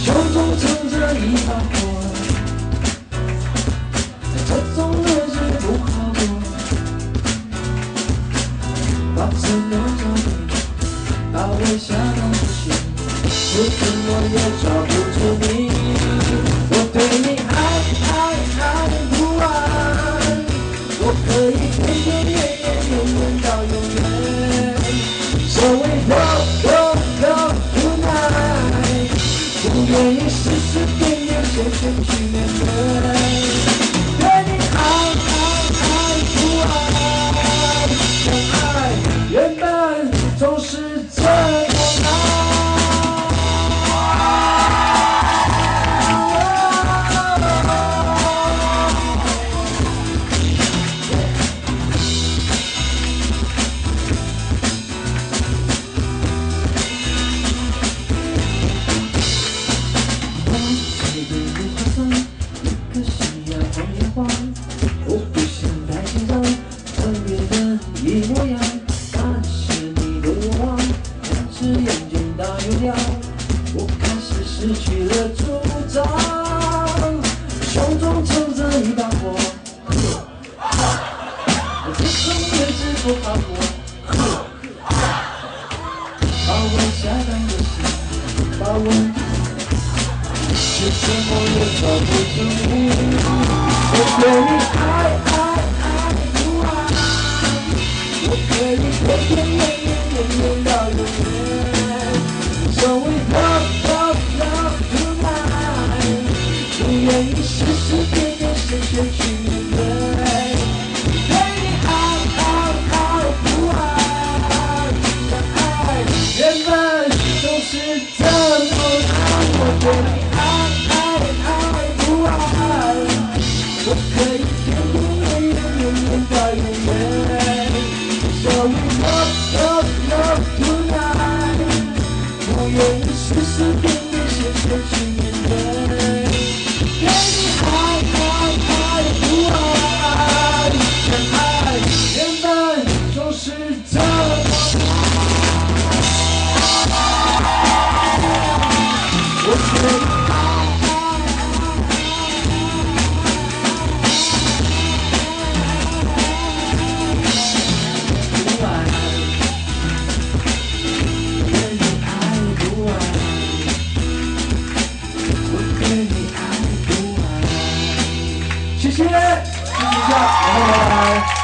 胸中藏着一把火，这种日子不好过。把承诺交给你，把微笑当作信，不怎么也抓不住你。我对你爱不爱，我可以天天远到永远。So we go tonight， 不愿意时时点点先去面对。对你爱不爱，相爱原本总是这么难。我不想太紧张，特别的一模样，那是你的愿望，两只眼睛大又亮，我开始失去了主张，胸中藏着一把火，这种日子不好过，把我下当个心，把我是怎么也抓不住你。我对你爱不爱，我可以天天远到永远。So we love tonight， 不愿意时时点点先去面对。对你爱不爱，相爱原本总是这么难。我对你爱不爱。我可以天天远到永远。So we love tonight， 不愿意时时点点先去面对。对你爱不爱，相爱原本总是这么难。我可以。谢谢，谢谢一下，拜拜。